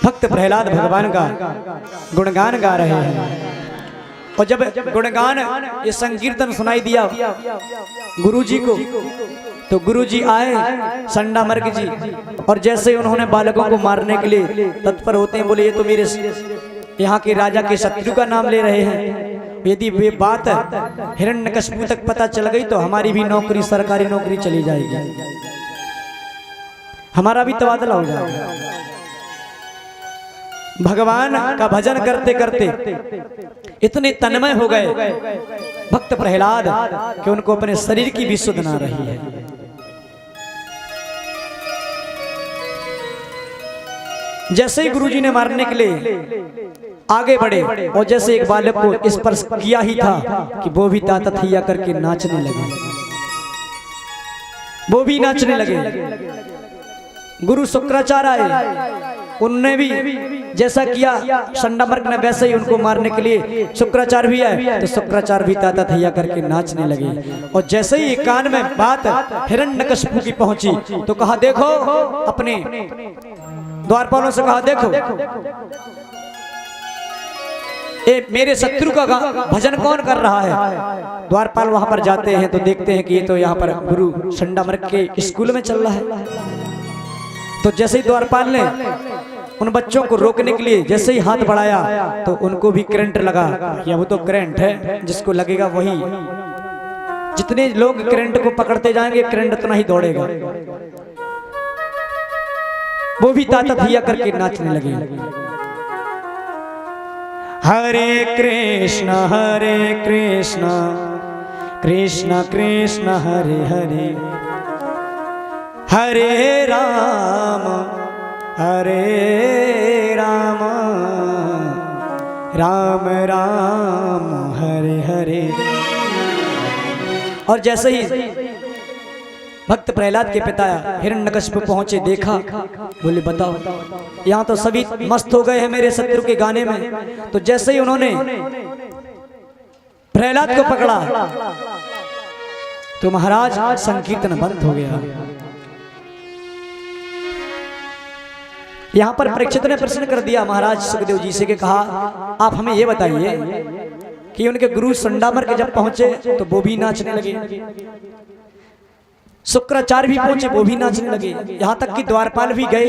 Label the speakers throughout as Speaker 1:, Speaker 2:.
Speaker 1: भक्त प्रहलाद भगवान का गुणगान गा रहे हैं। और जब गुणगान ये संकीर्तन सुनाई दिया गुरुजी को, तो गुरुजी आए संडामर्ग जी, और जैसे उन्होंने बालकों को मारने के लिए तत्पर होते हैं, बोले ये तो मेरे यहाँ के राजा के शत्रु का नाम ले रहे हैं। यदि वे बात हिरण्यकशिपु तक पता चल गई तो हमारी भी नौकरी, सरकारी नौकरी चली जाएगी, हमारा भी तबादला हो जाएगा। भगवान का भजन करते करते इतने तन्मय हो गए भक्त प्रहलाद कि उनको अपने शरीर की भी सुध ना रही है। जैसे ही गुरुजी ने मारने के लिए आगे बढ़े और जैसे एक बालक को स्पर्श किया ही था कि वो भी तातथिया करके नाचने लगे, वो भी नाचने लगे। गुरु शुक्राचार्य आए, उनने भी जैसा किया संडामर्ग ने वैसे ही उनको मारने के लिए शुक्राचार्य भी आए, तो शुक्राचार्य भी तातथिया करके नाचने लगे। और जैसे ही कान में बात हिरण्यकशिपु की पहुंची तो कहा देखो, अपने द्वारपालों से कहा देखो ये मेरे शत्रु का भजन कौन कर रहा है। द्वारपाल वहां पर जाते हैं तो देखते हैं कि ये तो यहाँ पर गुरु संडामर्ग के स्कूल में चल रहा है। तो जैसे ही द्वारपाल ने उन बच्चों को रोकने के लिए जैसे ही हाथ बढ़ाया तो उनको भी करंट लगा, या वो तो करंट है जिसको लगेगा वही, जितने लोग करंट को पकड़ते जाएंगे करंट उतना ही दौड़ेगा। वो भी तातथिया करके नाचने लगे। हरे कृष्ण कृष्ण कृष्ण हरे हरे, हरे राम राम राम हरे हरे। और जैसे ही भक्त प्रहलाद के पिता हिरण्यकशिपु पहुंचे, देखा, बोले बताओ यहाँ तो सभी मस्त हो गए हैं मेरे शत्रु के गाने में। तो जैसे ही उन्होंने प्रहलाद को पकड़ा तो महाराज संकीर्तन बंद हो गया। यहाँ पर परीक्षित ने प्रश्न कर दिया महाराज सुखदेव जी से कि कहा आप हमें ये बताइए कि उनके गुरु संडामर्ग जब पहुंचे तो वो भी नाचने लगे, शुक्राचार्य भी पहुंचे वो भी नाचने लगे, यहाँ तक कि द्वारपाल भी गए,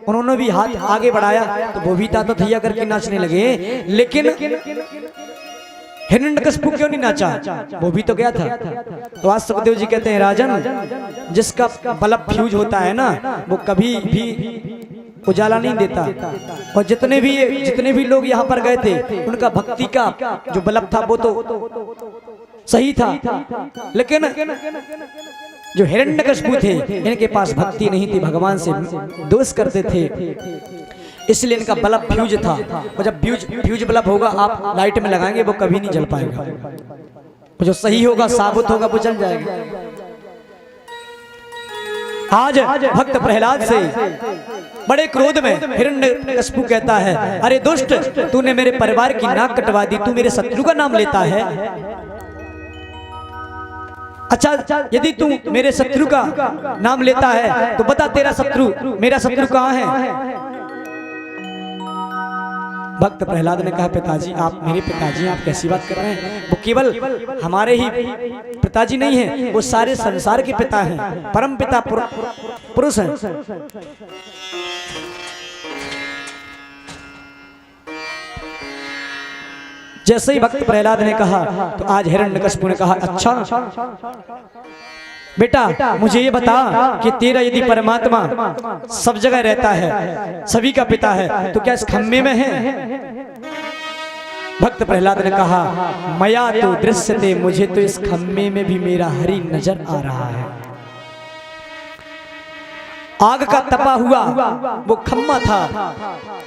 Speaker 1: उन्होंने भी हाथ आगे बढ़ाया तो वो भी तातथिया करके नाचने लगे। लेकिन हिरण्यकशिपु क्यों नहीं नाचा, वो भी तो गया था। तो आज सुखदेव जी कहते हैं राजन, जिसका बल्ब फ्यूज होता है ना वो कभी भी उजाला नहीं देता। और जितने भी लोग यहाँ पर गए थे उनका भक्ति का जो बल्ब था वो तो सही था, लेकिन जो हिरण्यकशिपु थे इनके पास भक्ति नहीं थी, भगवान से दोष करते थे, इसलिए इनका बल्ब फ्यूज था। और जब फ्यूज बल्ब होगा आप लाइट में लगाएंगे वो कभी नहीं जल पाएगा, जो सही होगा साबुत होगा वो जल जाएगा। आज भक्त प्रहलाद से बड़े क्रोध में हिरण्यकशिपु कहता है, अरे दुष्ट, तूने मेरे परिवार की नाक कटवा दी, तू मेरे शत्रु का नाम लेता है। अच्छा, यदि तू मेरे शत्रु का नाम लेता है तो बता तेरा शत्रु, मेरा शत्रु कहाँ है। भक्त प्रहलाद ने कहा पिताजी, आप मेरे पिताजी, आप कैसी बात कर रहे हैं, वो केवल हमारे ही पिताजी नहीं है, वो सारे संसार के पिता हैं, परम पिता पुरुष हैं। जैसे ही भक्त प्रहलाद ने कहा तो आज हिरण्यकशिपु ने कहा अच्छा बेटा मुझे ये बता कि तेरा यदि परमात्मा सब जगह रहता है, सभी का पिता है, तो क्या इस खम्मे में है। भक्त प्रहलाद ने कहा मया तो दृश्यते, मुझे तो इस खम्मे में भी मेरा हरि नजर आ रहा है। आग का तपा हुआ वो खम्मा था।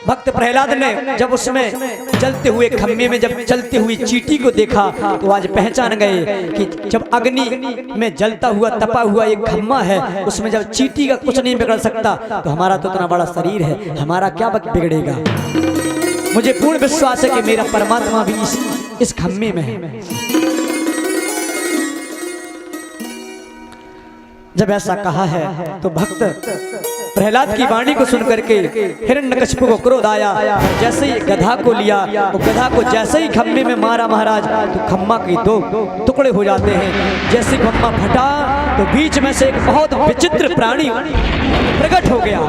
Speaker 1: भक्त प्रहलाद ने जब उसमें जलते हुए खम्मे में जब चलती हुई चींटी को देखा तो आज पहचान गए कि जब अग्नि में जलता हुआ तपा हुआ एक खम्मा है, उसमें जब चींटी का कुछ नहीं बिगड़ सकता तो हमारा तो इतना बड़ा शरीर है, हमारा क्या बिगड़ेगा। मुझे पूर्ण विश्वास है कि मेरा परमात्मा भी इस खम्मे में है। जब ऐसा कहा है तो भक्त प्रहलाद की वाणी को सुन करके हिरण्यकशिपु को क्रोध आया। जैसे ही गधा को लिया, तो गधा को जैसे ही खम्भे में मारा महाराज, तो खम्भा के दो टुकड़े हो जाते हैं। जैसे खम्भा फटा तो बीच में से एक बहुत विचित्र प्राणी प्रकट हो गया,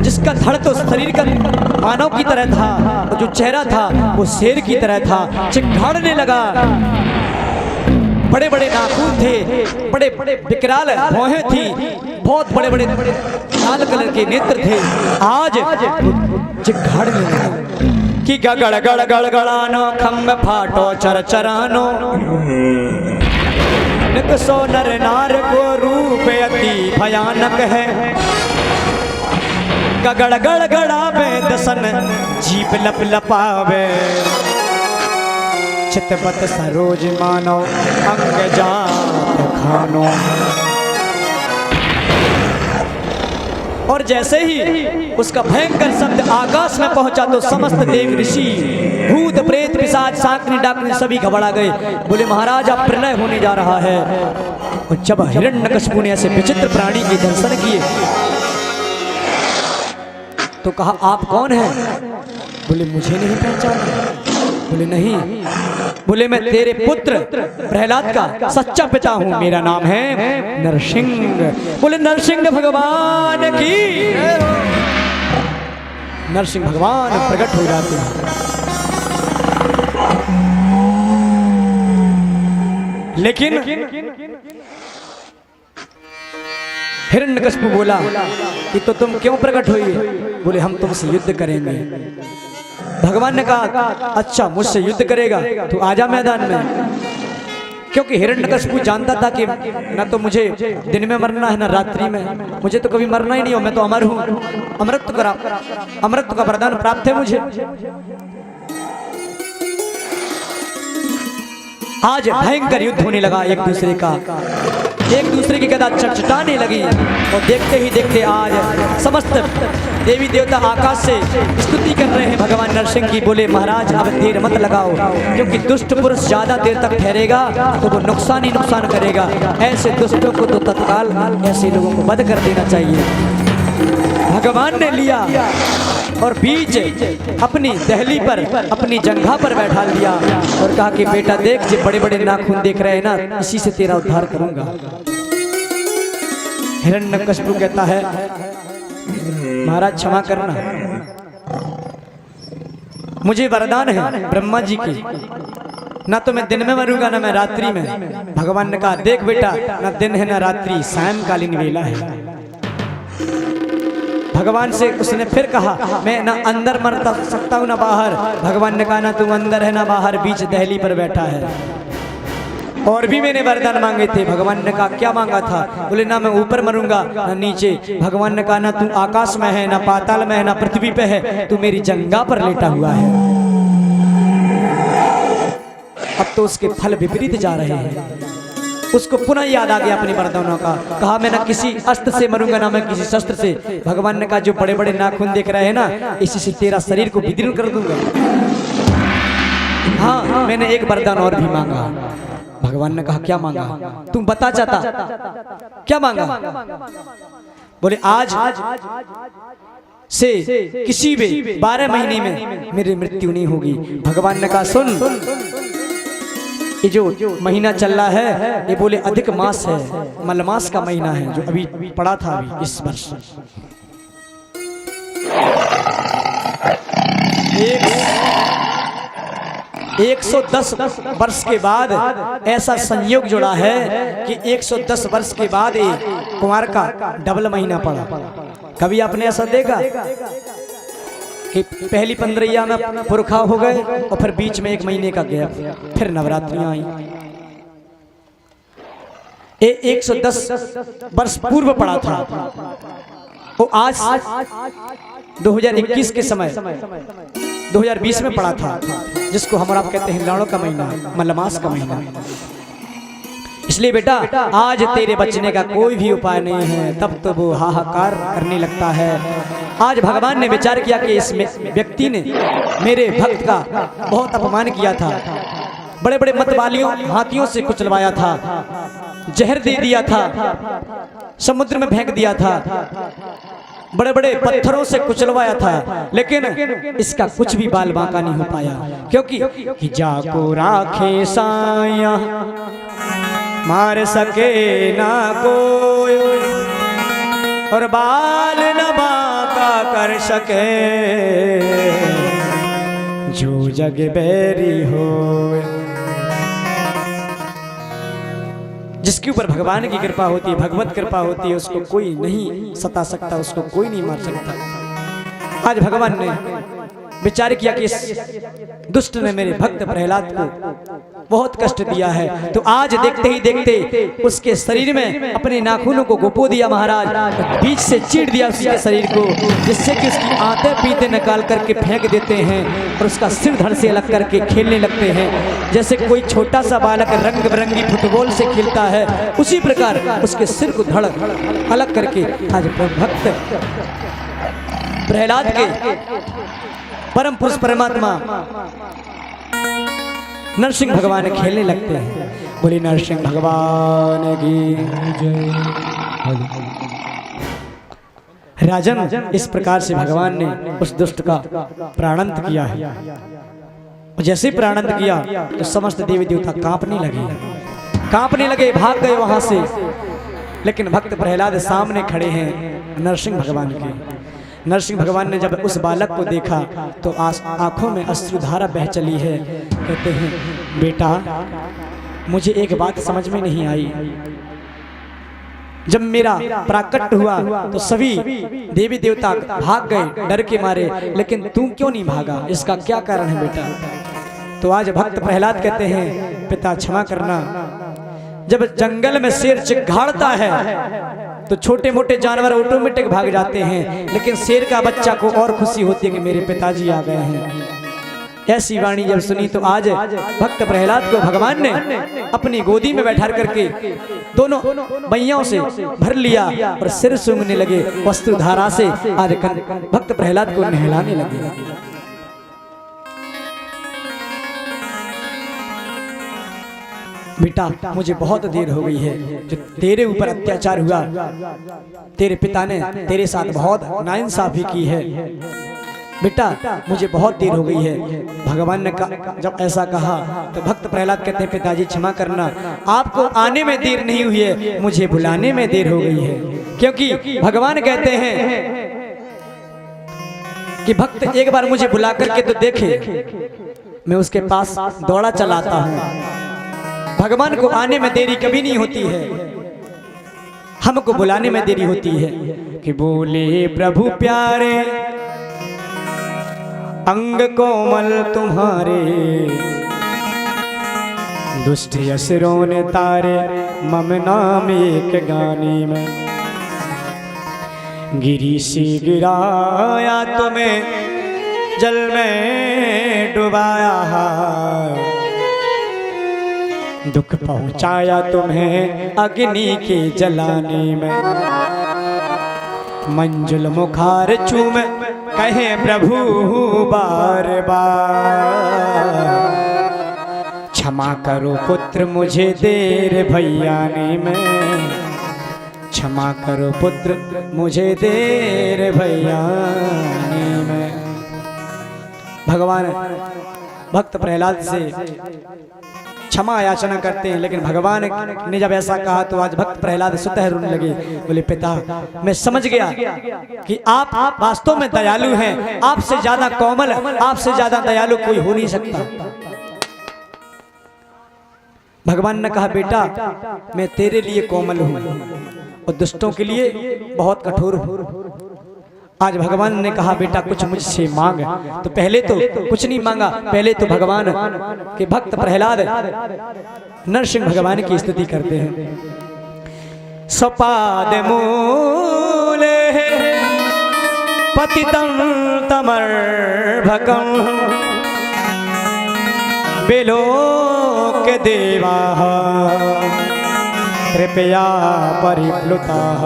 Speaker 1: जिसका धड़ तो शरीर का मानव की तरह था, और जो चेहरा था वो शेर की तरह था। चिंघाड़ने लगा, बड़े बड़े नाखून थे, बड़े बड़े विकराल भौहें थी, बहुत बड़े बड़े लाल कलर के नेत्र थे। आज चिंघाड़ने लगा कि गड़ गड़ गड़ गड़ानो खम्भ फाटो चर चरानो, निकसो नर नार को रूप अति भयानक है। गड़ गड़ गड़ावे दसन जीप लप लपावे, चितपत सरोज मानो अंग जात खानो। और जैसे ही उसका भयंकर शब्द आकाश में पहुंचा तो समस्त देव ऋषि भूत प्रेत पिशाच शाकनी डाकनी सभी घबरा गए। बोले महाराज अब प्रलय होने जा रहा है। और जब हिरण्यकशिपु ने ऐसे विचित्र प्राणी के दर्शन किए तो कहा आप कौन हैं? बोले मुझे नहीं पहचाना। बोले नहीं। बोले मैं तेरे पुत्र प्रहलाद का सच्चा पिता हूं, मेरा नाम है नरसिंह। बोले नरसिंह भगवान की। नरसिंह भगवान प्रकट हो जाते हैं। लेकिन हिरण्यकशिपु बोला कि तो तुम क्यों प्रकट हुई? बोले हम तुमसे युद्ध करेंगे। भगवान ने कहा अच्छा मुझसे युद्ध करेगा तो आजा मैदान में। क्योंकि हिरण्यकशिपु जानता था कि न तो मुझे दिन में मरना है न रात्रि में, मुझे तो कभी मरना ही नहीं हो, मैं तो अमर हूं। अमृत का वरदान प्राप्त है मुझे। आज भयंकर युद्ध होने लगा, एक दूसरे की गदा चटचटाने लगी। और देखते ही देखते आज समस्त देवी देवता आकाश से स्तुति कर रहे हैं भगवान नरसिंह की। बोले महाराज अब देर मत लगाओ, क्योंकि दुष्ट पुरुष ज्यादा देर तक ठहरेगा तो वो नुकसान ही नुकसान करेगा। ऐसे दुष्टों को तो तत्काल ऐसे लोगों को वध कर देना चाहिए। भगवान ने लिया और बीच अपनी दहली पर अपनी जंघा पर बैठा लिया और कहा कि बेटा देख जो बड़े बड़े नाखून देख रहे हैं ना, इसी से तेरा उद्धार करूंगा। हिरण्यकशिपु कहता है महाराज क्षमा करना, मुझे वरदान है ब्रह्मा जी की, ना तो मैं दिन में मरूंगा ना मैं रात्रि में। भगवान ने कहा देख बेटा ना दिन है ना रात्रि, सायंकालीन वेला है। भगवान से उसने फिर कहा मैं ना अंदर मर सकता हूँ ना बाहर। भगवान ने कहा ना तू अंदर है ना बाहर, बीच दहली पर बैठा है। और भी मैंने वरदान मांगे थे। भगवान ने कहा क्या मांगा था? बोले ना मैं ऊपर मरूंगा ना नीचे। भगवान ने कहा ना तू आकाश में है ना पाताल में है ना पृथ्वी पे है, तू मेरी जंघा पर लेटा हुआ है। अब तो उसके फल विपरीत जा रहे हैं। उसको पुनः याद आ गया अपने वरदानों का। कहा मैं ना किसी अस्त्र से मरूंगा ना मैं किसी शस्त्र से। भगवान ने कहा जो बड़े बड़े नाखून देख रहे हैं ना, इसी से तेरा शरीर को विदीर्ण कर दूंगा। हाँ मैंने एक वरदान और भी मांगा। भगवान ने कहा क्या मांगा? तुम बता चाहता क्या मांगा? बोले आज से किसी भी 12 महीने में मेरी मृत्यु नहीं होगी। भगवान ने कहा सुन, ये जो महीना चल रहा है ये बोले अधिक मास है, मलमास का महीना है जो अभी पड़ा था अभी इस वर्ष। 110 वर्ष के बाद ऐसा संयोग जुड़ा है कि 110 वर्ष के बाद कुमार का डबल महीना पड़ा। कभी आपने ऐसा देखा कि पहली 15 में पुरखा हो गए और फिर बीच में 1 महीने का गैप, फिर नवरात्रियां आई। 110 वर्ष पूर्व पड़ा था वो आज 2021 के समय 2020 में पड़ा था, जिसको हम और आप कहते हैं लाड़ों का महीना, मलमास का महीना। इसलिए बेटा आज तेरे बचने का कोई भी उपाय नहीं है। तब तो वो हाहाकार करने लगता है। आज भगवान ने विचार किया कि इस व्यक्ति ने मेरे भक्त का बहुत अपमान किया था, बड़े बड़े मतवालियों हाथियों से कुचलवाया था, जहर दे दिया था, समुद्र में फेंक दिया था, बड़े बड़े पत्थरों से कुचलवाया था, लेकिन इसका कुछ भी बाल बांका नहीं हो पाया, क्योंकि जाको राखे साया मार सके ना कोई और बाल न बांका कर सके जो जग बैरी हो। जिसके ऊपर भगवान की कृपा होती है, भगवत कृपा होती है, उसको कोई नहीं सता सकता, उसको कोई नहीं मार सकता। आज भगवान ने विचार किया कि इस दुष्ट ने मेरे भक्त प्रहलाद को बहुत कष्ट दिया है, तो आज देखते ही देखते उसके शरीर में अपने नाखूनों को गोपो दिया महाराज, बीच से चीर दिया उसके शरीर को, जिससे कि उसकी आंतें पीते निकाल करके फेंक देते हैं और उसका सिर धड़ से अलग करके खेलने लगते हैं। जैसे कोई छोटा सा बालक रंग बिरंगी फुटबॉल से खेलता है, उसी प्रकार उसके सिर को धड़ अलग करके आज भक्त प्रहलाद के परम पुरुष परमात्मा नरसिंह भगवान खेलने लगते हैं। बोले नरसिंह भगवान की जय। राजन, इस प्रकार से भगवान ने उस दुष्ट का प्राणांत किया है। जैसे प्राणांत किया तो समस्त देवी देवता कांपने लगे, भाग गए वहां से, लेकिन भक्त प्रहलाद सामने खड़े हैं नरसिंह भगवान के। नरसिंह भगवान ने जब उस बालक को देखा तो आंखों में अश्रुधारा बह चली है। कहते हैं बेटा, मुझे एक बात समझ में नहीं आई, जब मेरा प्राकट्य हुआ तो सभी देवी देवता भाग गए डर के मारे, लेकिन तू क्यों नहीं भागा, इसका क्या कारण है बेटा? तो आज भक्त प्रहलाद कहते हैं पिता क्षमा करना, जब जंगल में शेर चिघाड़ता है तो छोटे मोटे जानवर ऑटोमेटिक भाग जाते हैं, लेकिन शेर का बच्चा को और खुशी होती है कि मेरे पिताजी आ गए हैं। ऐसी वाणी जब सुनी तो आज भक्त प्रहलाद को भगवान ने अपनी गोदी में बैठा करके दोनों बैयों से भर लिया और सिर सूंघने लगे, वस्त्रधारा से आज भक्त प्रहलाद को नहलाने लगे। बेटा, मुझे बहुत देर हो गई है, जो तेरे ऊपर अत्याचार हुआ, तेरे पिता ने तेरे साथ बहुत नाइंसाफी की है। बेटा, मुझे बहुत देर हो गई है। भगवान ने जब ऐसा कहा तो भक्त प्रहलाद कहते हैं पिताजी क्षमा करना, आपको आने में देर नहीं हुई है, मुझे बुलाने में देर हो गई है। क्योंकि भगवान कहते हैं कि भक्त एक बार मुझे बुला करके तो देखे, मैं उसके पास दौड़ा चलाता हूँ। भगवान को आने में देरी कभी नहीं होती है, हमको बुलाने में देरी होती है। कि बोले प्रभु प्यारे अंग कोमल तुम्हारे, दुष्ट असुरों ने तारे मम नाम एक गाने में। गिरी से गिराया तुम्हें जल में डुबाया, दुख पहुंचाया तुम्हें अग्नि के जलाने में। मंजुल मुखार चूम कहे प्रभु बार बार, क्षमा करो पुत्र मुझे देर भैयाने में। क्षमा करो पुत्र मुझे देर भैयाने में। भगवान भक्त प्रहलाद से क्षमा याचना करते हैं, लेकिन भगवान ने जब ऐसा कहा तो आज भक्त प्रहलाद स्वतः रोने लगे। बोले पिता, मैं समझ गया कि आप वास्तव में दयालु हैं, आपसे ज्यादा कोमल, आपसे ज्यादा दयालु कोई हो नहीं सकता। भगवान ने कहा बेटा, मैं तेरे लिए कोमल हूं और दुष्टों के लिए बहुत कठोर हूं। आज भगवान ने कहा बेटा कुछ मुझसे मांग, तो पहले तो कुछ नहीं मांगा, पहले तो भगवान के भक्त प्रहलाद नरसिंह भगवान की स्तुति करते हैं। सपाद मूले पतितं तमर्भकं, बेलोक देवाः कृपया परिप्लुताः।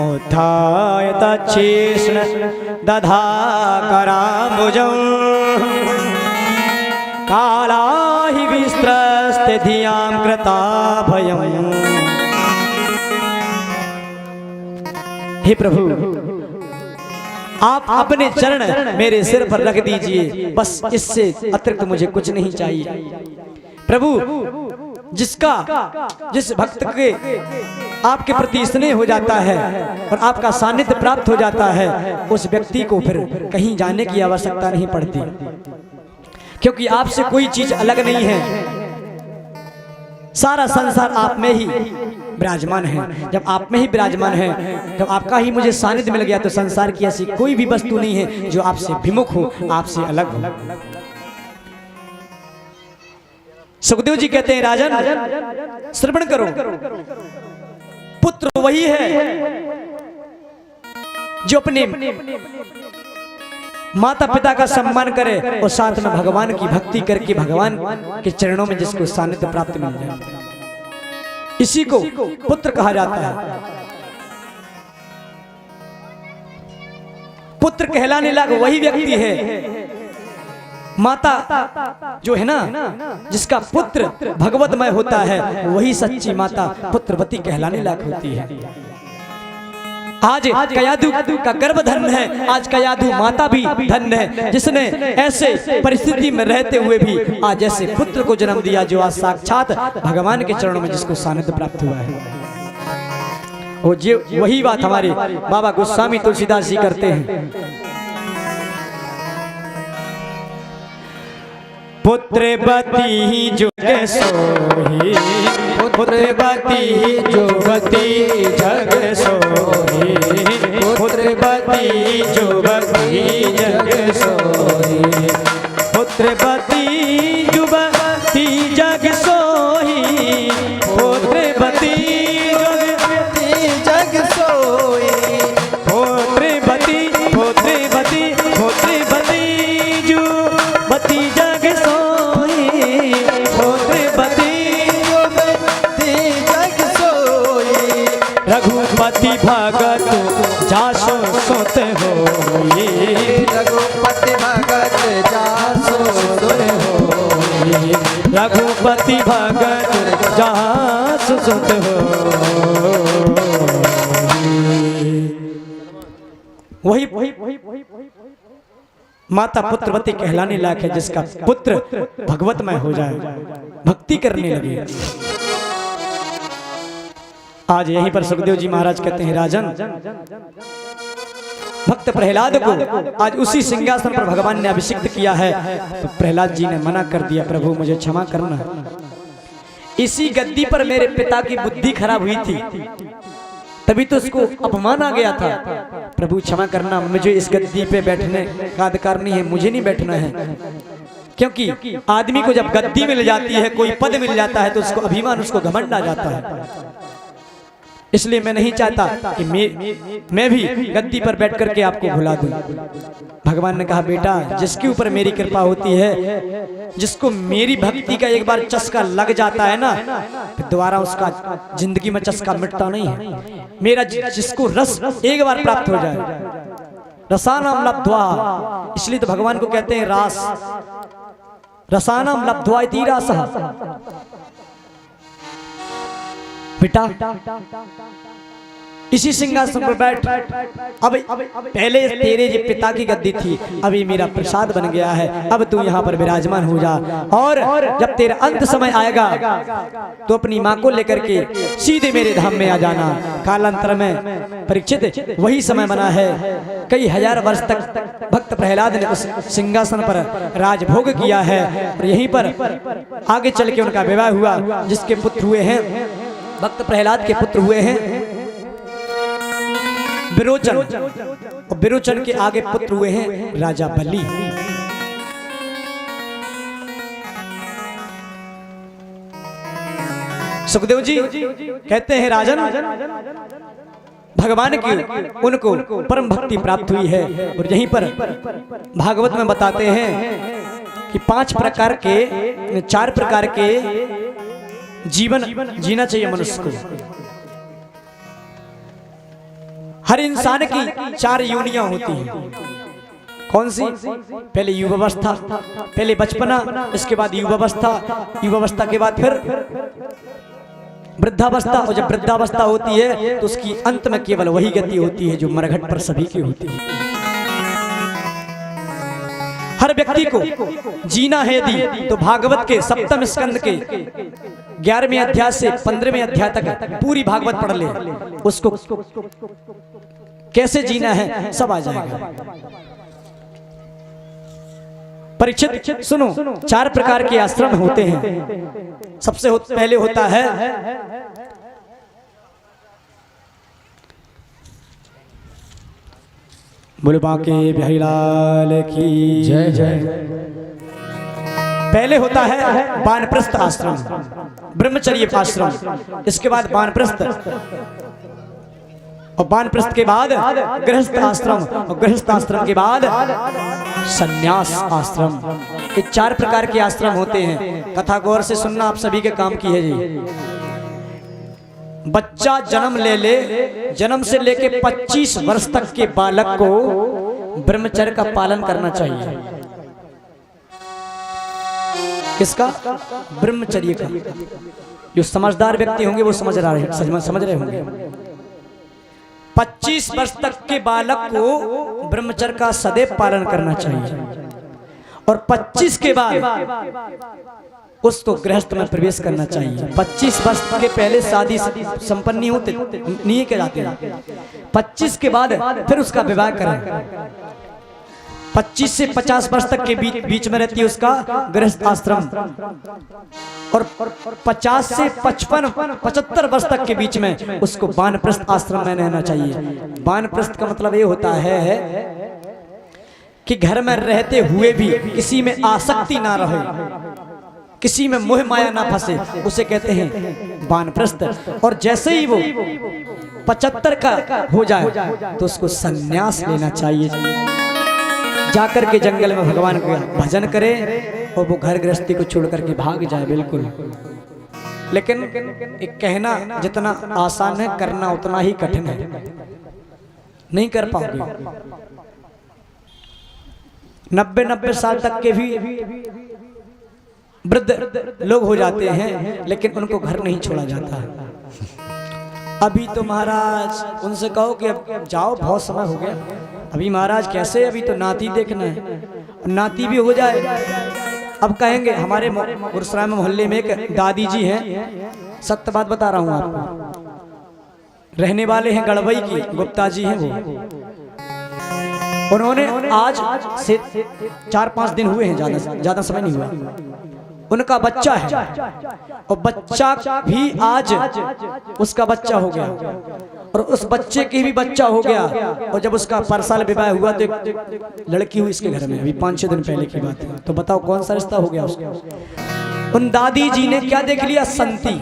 Speaker 1: उत्थाय तच्छीष्ण दधा कराम्बुजं, काला हि विस्त्रस्ते धियां कृता भयम्। हे प्रभु, आप अपने चरण मेरे सिर पर रख दीजिए, बस इससे अतिरिक्त मुझे कुछ नहीं चाहिए। प्रभु, जिस भक्त के आपके प्रति स्नेह हो जाता है और आपका सानिध्य प्राप्त हो जाता है, उस व्यक्ति को फिर कहीं जाने की आवश्यकता नहीं पड़ती, क्योंकि आपसे कोई चीज अलग नहीं है। सारा संसार आप में ही विराजमान है। जब आप में ही विराजमान है, जब आपका ही मुझे सानिध्य मिल गया, तो संसार की ऐसी कोई भी वस्तु नहीं है जो आपसे विमुख हो, आपसे अलग हो। सुखदेव जी कहते हैं, राजन श्रवण करो, पुत्र वही है जो अपने माता पिता का सम्मान करे और साथ में भगवान की भक्ति करके भगवान के चरणों में जिसको सानिध्य प्राप्त मिल जाए, इसी को पुत्र कहा जाता है। पुत्र कहलाने लायक वही व्यक्ति है, माता जो है ना, जिसका पुत्र भगवतमय होता है, वही सच्ची माता पुत्रवती कहलाने लायक होती है। आज कयाधु का गर्भ धन्य है, आज कयाधु माता भी धन्य है, जिसने ऐसे परिस्थिति में रहते हुए भी आज ऐसे पुत्र को जन्म दिया, जो आज साक्षात भगवान के चरणों में जिसको सानिध्य प्राप्त हुआ है। और ये वही बात हमारे बाबा गोस्वामी तुलसीदास जी करते हैं। पुत्रवती जुग सोही, पुत्रवती जुगती जग सोही, पुत्रवती जुगती जग सोही, पुत्रवती जुगती जग सोही, पुत्रवती जुगती जग सोही, पुत्रवती पुत्रवती पुत्रवती जुगती जग सोही, पुत्रवती जुगती जग सोही, रघुपति भगत जासो सुत होई, रघुपति भगत जासो सुत होई, रघुपति भगत जासो सुत होई। वही माता पुत्रवती कहलाने लायक है, जिसका पुत्र भगवतमय हो जाए, भक्ति करने लगे। आज यहीं पर सुखदेव जी महाराज कहते हैं, राजन भक्त प्रहलाद को आज उसी सिंहासन पर भगवान ने अभिषिक्त किया है, तो प्रहलाद जी ने मना कर दिया, प्रभु मुझे क्षमा करना, इसी गद्दी पर मेरे पिता की बुद्धि खराब हुई थी, तभी तो उसको अपमान आ गया था, प्रभु क्षमा करना, मुझे इस गद्दी पे बैठने का अधिकार नहीं है, मुझे नहीं बैठना है। क्योंकि आदमी को जब गद्दी मिल जाती है, कोई पद मिल जाता है, तो उसको अभिमान, उसको घमंड आ जाता है। इसलिए मैं नहीं चाहता कि मैं भी गद्दी पर बैठ करके आपको भुला दूं। भगवान ने कहा, बेटा जिसके ऊपर मेरी कृपा होती है, जिसको मेरी भक्ति का एक बार चस्का लग जाता है ना, फिर दोबारा उसका जिंदगी में चस्का मिटता नहीं है। मेरा जिसको रस एक बार प्राप्त हो जाए, रसानाम लब्ध्वा, इसलिए तो भगवान को कहते हैं रास, रसानाम लब्ध्वा इति रासः। बेटा इसी सिंहासन पर बैठ, अब पहले तेरे जो पिता की गद्दी थी, अभी मेरा प्रसाद बन गया है, अब तू यहाँ पर विराजमान हो जा, और जब तेरा अंत समय आएगा तो अपनी माँ को लेकर के सीधे मेरे धाम में आ जाना। कालांतर में परीक्षित वही समय बना है, कई हजार वर्ष तक भक्त प्रहलाद ने उस सिंहासन पर राजभोग किया है, और यहीं पर आगे चल के उनका विवाह हुआ, जिसके पुत्र हुए हैं, भक्त प्रहलाद के पुत्र हुए हैं विरोचन, और विरोचन के आगे पुत्र हुए हैं राजा बलि। सुखदेव जी कहते हैं, राजन भगवान की उनको परम भक्ति प्राप्त हुई है, और यहीं पर भागवत में बताते हैं कि 4 प्रकार के जीवन जीना चाहिए मनुष्य को। हर इंसान की 4 योनियां होती हैं। कौन सी? पहले युवावस्था, पहले बचपना, इसके बाद युवावस्था, युवावस्था के बाद फिर वृद्धावस्था, और जब वृद्धावस्था होती है तो उसकी अंत में केवल वही गति होती है जो मरघट पर सभी की होती है। हर व्यक्ति को जीना है यदि तो भागवत के सप्तम स्कंद के 11वें अध्याय से 15वें अध्याय तक पूरी भागवत पढ़ ले, उसको कैसे जीना है सब आ जाएगा। परीक्षित सुनो, 4 प्रकार के आश्रम होते हैं। सबसे पहले होता है बोलो बांके बिहारी लाल की जय जय। पहले होता है वानप्रस्थ आश्रम, ब्रह्मचर्य आश्रम, इसके बाद वानप्रस्थ, और वानप्रस्थ के बाद गृहस्थ आश्रम, और गृहस्थ आश्रम के बाद संन्यास आश्रम। ये 4 प्रकार के आश्रम होते हैं। कथा गौर से सुनना, आप सभी के काम की है जी। बच्चा जन्म ले जन्म से लेके 25 वर्ष तक के बालक को ब्रह्मचर्य का पालन करना चाहिए। किसका? ब्रह्मचर्य का। जो समझदार व्यक्ति होंगे वो समझ रहे होंगे। 25 वर्ष तक के बालक को ब्रह्मचर्य का सदैव पालन करना चाहिए, और 25 के बाद उसको गृहस्थ में प्रवेश करना चाहिए। 25 वर्ष के पहले शादी संपन्न नहीं किए जाते। 25 के बाद फिर उसका विवाह करें। 25 से 50 वर्ष तक के बीच में रहती है उसका गृहस्थ आश्रम, और 50 से 75 वर्ष तक के बीच में उसको वानप्रस्थ आश्रम में रहना चाहिए। वानप्रस्थ का मतलब ये होता है कि घर में रहते हुए भी किसी में आसक्ति ना रहे, किसी में मोह माया ना फंसे, उसे कहते हैं वानप्रस्थ। और जैसे ही वो 75 का हो जाए तो उसको संन्यास लेना चाहिए, जाकर के जंगल में भगवान का भजन करे, और वो घर गृहस्थी को छोड़ करके भाग जाए। बिल्कुल। लेकिन एक कहना जितना आसान है, करना उतना ही कठिन है। नहीं कर पाओगे। 90 साल तक के भी वृद्ध लोग हो जाते हैं, लेकिन उनको घर नहीं छोड़ा जाता। अभी तो महाराज उनसे कहो कि अब जाओ, बहुत समय हो गया। अभी महाराज कैसे, अभी तो नाती देखना है, नाती भी हो जाए। अब कहेंगे, हमारे गुरुसराय मोहल्ले में एक दादी जी हैं, सत्य बात बता रहा हूँ आपको, रहने वाले हैं गड़बई की, गुप्ता जी हैं वो। उन्होंने आज से 4-5 दिन हुए हैं, ज्यादा समय नहीं हुआ। उनका बच्चा है, और बच्चा भी आज उसका बच्चा हो गया, और उस बच्चे की भी बच्चा हो गया। और जब उसका परसाल विवाह हुआ तो एक लड़की हुई इसके घर में, अभी 5-6 दिन पहले की बात है। तो बताओ कौन सा रिश्ता हो गया उसका? उन दादी जी ने क्या देख लिया? संती।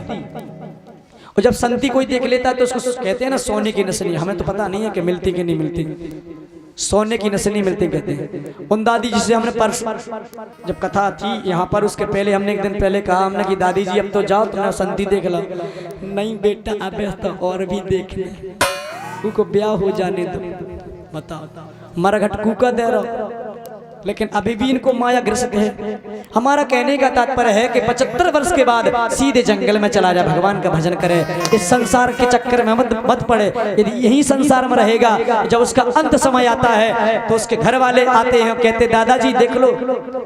Speaker 1: और जब संती कोई देख लेता है तो उसको कहते हैं ना सोने की नस्ली। हमें तो पता नहीं है कि मिलती कि नहीं मिलती, सोने की नस्ल नहीं मिलती कहते हैं। उन दादी जी से हमने जब कथा थी यहाँ पर, उसके पहले हमने एक दिन पहले कहा हमने कि दादी जी अब तो जाओ, तुमने संती देख ला। नहीं बेटा, अब तो और भी देखने, उनको ब्याह हो जाने दो। बताओ, मरघट कूका दे रहा, लेकिन अभी भी इनको माया ग्रसित है। हमारा कहने का तात्पर्य है कि 75 वर्ष के बाद सीधे जंगल में चला जा, भगवान का भजन करे, इस संसार के चक्कर में मत पड़े। यदि यही संसार में रहेगा, जब उसका अंत समय आता है तो उसके घर वाले आते हैं, कहते दादाजी देख लो,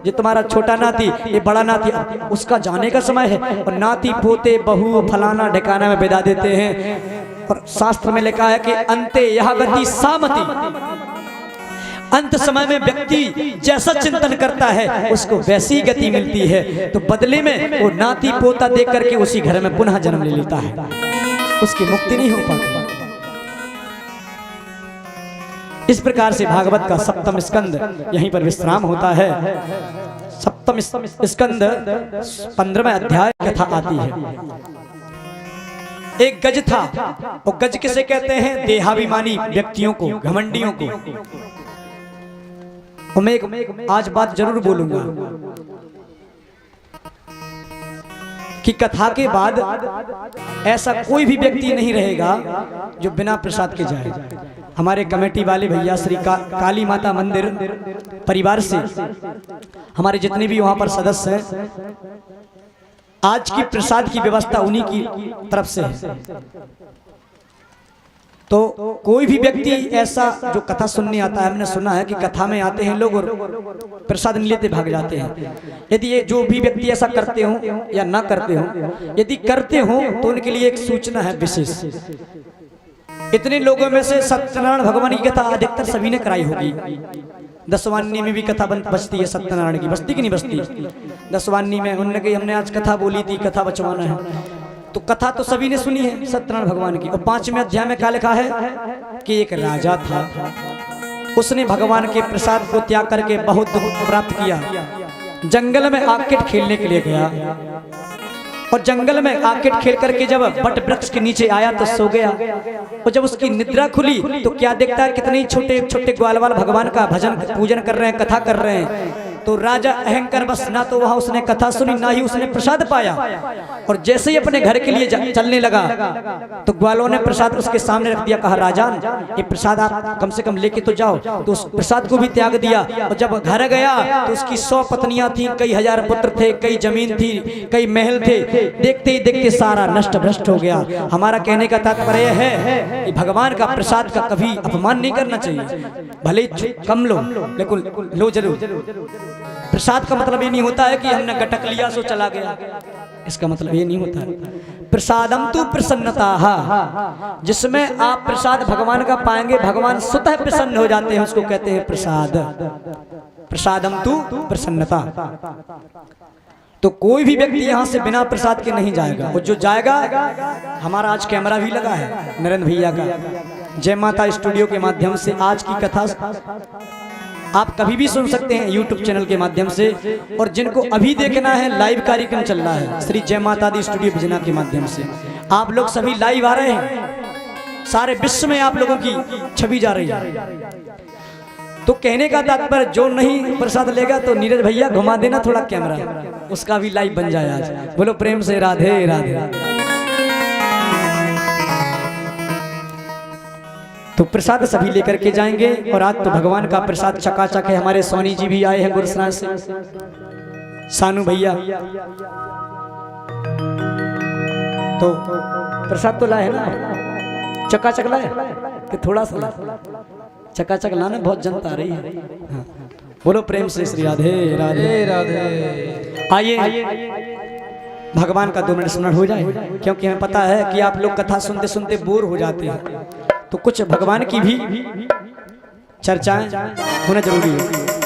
Speaker 1: ये तुम्हारा छोटा नाती, ये बड़ा नाती, उसका जाने का समय है। और नाती पोते बहू फलाना ढिकाना में विदा देते हैं। और शास्त्र में लिखा है कि अंते यह गति सामति, अंत समय में व्यक्ति जैसा चिंतन करता है उसको वैसी गति मिलती है। तो बदले में वो नाती पोता देख करके उसी घर में पुनः जन्म ले लेता है, उसकी मुक्ति नहीं हो पाती। इस प्रकार से भागवत का सप्तम स्कंद यहीं पर विश्राम होता है। सप्तम स्कंद 15वें अध्याय कथा आती है। एक गज था, और गज किसे कहते हैं? देहाभिमानी व्यक्तियों को, घमंडियों को। मैं आज बात जरूर बोलूंगा। कि कथा के बाद ऐसा कोई भी व्यक्ति नहीं रहेगा जो बिना प्रसाद के जाए। हमारे कमेटी वाले भैया श्री काली माता मंदिर परिवार से हमारे जितने भी वहां पर सदस्य हैं, आज की प्रसाद की व्यवस्था उन्हीं की तरफ से है। तो कोई भी व्यक्ति ऐसा जो कथा सुनने आता है, हमने सुना है कि कथा में आते हैं लोग और प्रसाद नहीं लेते भाग जाते हैं। यदि ये जो भी व्यक्ति ऐसा करते हो या ना करते हो, यदि करते हो तो उनके लिए एक सूचना है विशेष। इतने लोगों में से सत्यनारायण भगवान की कथा अधिकतर सभी ने कराई होगी। दसवानी में भी कथा बचती है सत्यनारायण की, बचती कि नहीं बचती? दसवानी में उन्होंने कही हमने आज कथा बोली थी, कथा बचवाना है, तो कथा तो सभी ने सुनी है सत्यनारायण भगवान की। और 5वें अध्याय में क्या लिखा है कि एक राजा था, उसने भगवान के प्रसाद को त्याग करके बहुत दुख प्राप्त किया। जंगल में आकेट खेलने के लिए गया और जंगल में आकेट खेल करके जब बट वृक्ष के नीचे आया तो सो गया। और जब उसकी निद्रा खुली तो क्या देखता है, कितने छोटे छोटे ग्वालवाल भगवान का भजन पूजन कर रहे हैं, कथा कर रहे हैं। तो राजा अहंकार बस ना तो वहां उसने कथा सुनी, ना ही उसने प्रसाद पाया। और जैसे ही अपने घर के लिए चलने लगा तो ग्वालों ने प्रसाद उसके सामने रख दिया। कहा राजान, ये प्रसाद आप कम से कम लेके तो जाओ। तो उस प्रसाद को भी त्याग दिया। और जब घर गया तो उसकी 100 पत्नियां थी, कई हजार पुत्र थे, कई जमीन थी, कई महल थे। देखते ही देखते सारा नष्ट भ्रष्ट हो गया। हमारा कहने का तात्पर्य है कि भगवान का प्रसाद का कभी अपमान नहीं करना चाहिए। भले कम लो लेकिन लो जरूर। प्रसाद का मतलब ये नहीं होता है कि हमने गटक लिया सो चला गया, इसका मतलब ये नहीं होता है। प्रसादम तु प्रसन्नता, जिसमें आप प्रसाद भगवान का पाएंगे, भगवान स्वतः प्रसन्न हो जाते हैं, उसको कहते हैं प्रसाद। प्रसादम तु प्रसन्नता। तो कोई भी व्यक्ति यहाँ से बिना प्रसाद के नहीं जाएगा। और जो जाएगा, हमारा आज कैमरा भी लगा है नरेंद्र भैया का, जय माता स्टूडियो के माध्यम से आज की कथा आप कभी भी सुन सकते हैं यूट्यूब चैनल के माध्यम से। और जिनको अभी देखना है, लाइव कार्यक्रम चल रहा है श्री जय माता दी स्टूडियो बिजना के माध्यम से। आप लोग सभी लाइव आ रहे हैं, सारे विश्व में आप लोगों की छवि जा रही है। तो कहने का तात्पर्य जो नहीं प्रसाद लेगा तो नीरज भैया घुमा देना थोड़ा कैमरा, उसका भी लाइव बन जाए आज। बोलो प्रेम से राधे राधे। तो प्रसाद सभी लेकर के जाएंगे। और आज तो भगवान का प्रसाद चकाचक है। हमारे सोनी जी भी आए हैं गुरुसराय से, सानू भैया। तो प्रसाद तो लाए है ना, चकाचक लाए कि थोड़ा सा लाए? चकाचक लाना, बहुत जनता आ रही है। हाँ। बोलो प्रेम से श्री राधे राधे राधे। आइए भगवान का 2 मिनट स्मरण हो जाए, क्योंकि हमें पता है कि आप लोग कथा सुनते सुनते बोर हो जाते हैं। तो कुछ भगवान की भी चर्चाएं होना जरूरी है।